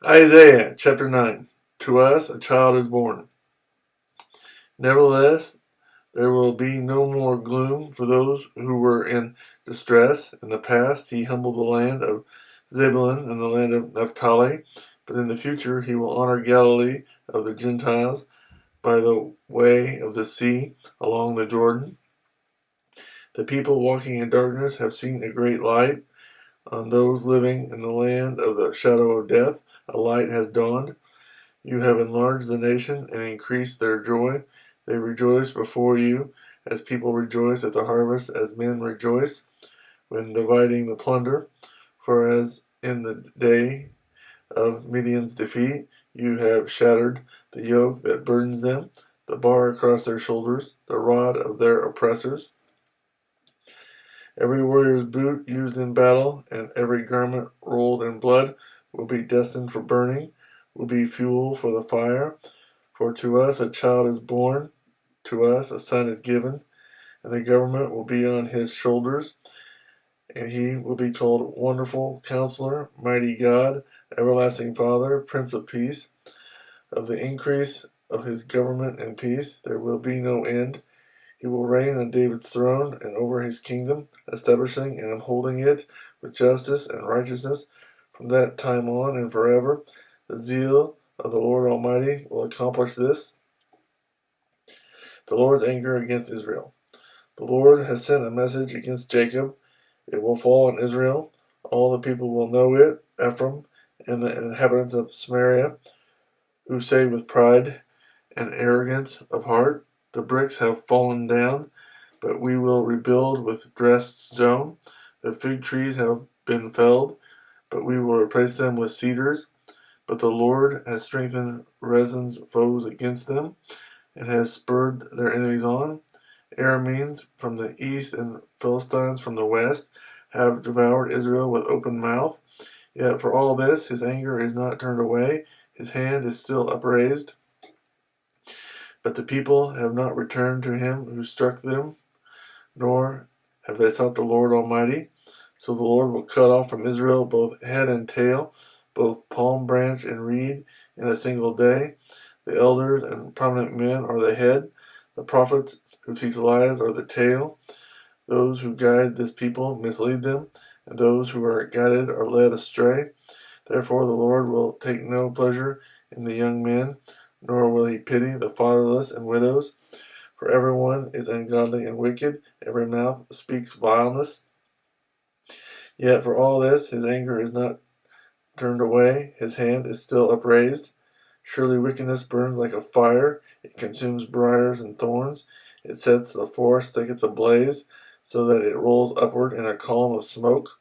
Isaiah chapter 9. To us a child is born. Nevertheless, there will be no more gloom for those who were in distress. In the past, he humbled the land of Zebulun and the land of Naphtali, but in the future, he will honor Galilee of the Gentiles by the way of the sea along the Jordan. The people walking in darkness have seen a great light. On those living in the land of the shadow of death, a light has dawned. You have enlarged the nation and increased their joy. They rejoice before you as people rejoice at the harvest, as men rejoice when dividing the plunder. For as in the day of Midian's defeat, you have shattered the yoke that burdens them, the bar across their shoulders, the rod of their oppressors. Every warrior's boot used in battle and every garment rolled in blood will be destined for burning, will be fuel for the fire. For to us a child is born, to us a son is given, and the government will be on his shoulders, and he will be called Wonderful Counselor, Mighty God, Everlasting Father, Prince of Peace. Of the increase of his government and peace there will be no end. He will reign on David's throne and over his kingdom, establishing and upholding it with justice and righteousness from that time on and forever. The zeal of the Lord Almighty will accomplish this. The Lord's anger against Israel. The Lord has sent a message against Jacob. It will fall on Israel. All the people will know it, Ephraim and the inhabitants of Samaria, who say with pride and arrogance of heart, the bricks have fallen down, but we will rebuild with dressed stone. The fig trees have been felled, but we will replace them with cedars. But the Lord has strengthened Rezin's foes against them, and has spurred their enemies on. Arameans from the east and Philistines from the west have devoured Israel with open mouth. Yet for all this his anger is not turned away, his hand is still upraised. But the people have not returned to him who struck them, nor have they sought the Lord Almighty. So the Lord will cut off from Israel both head and tail, both palm branch and reed, in a single day. The elders and prominent men are the head, the prophets who teach lies are the tail. Those who guide this people mislead them, and those who are guided are led astray. Therefore the Lord will take no pleasure in the young men, nor will he pity the fatherless and widows. For everyone is ungodly and wicked, every mouth speaks vileness. Yet for all this his anger is not turned away, his hand is still upraised. Surely wickedness burns like a fire, it consumes briars and thorns, it sets the forest thickets ablaze, so that it rolls upward in a column of smoke.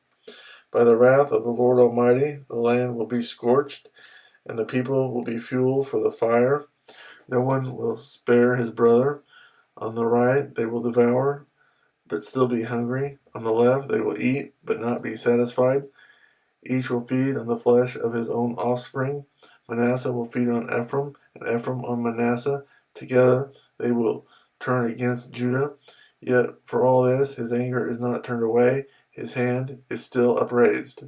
By the wrath of the Lord Almighty the land will be scorched, and the people will be fuel for the fire. No one will spare his brother. On the right they will devour, but still be hungry. On the left they will eat, but not be satisfied. Each will feed on the flesh of his own offspring. Manasseh will feed on Ephraim, and Ephraim on Manasseh. Together they will turn against Judah. Yet for all this his anger is not turned away, his hand is still upraised.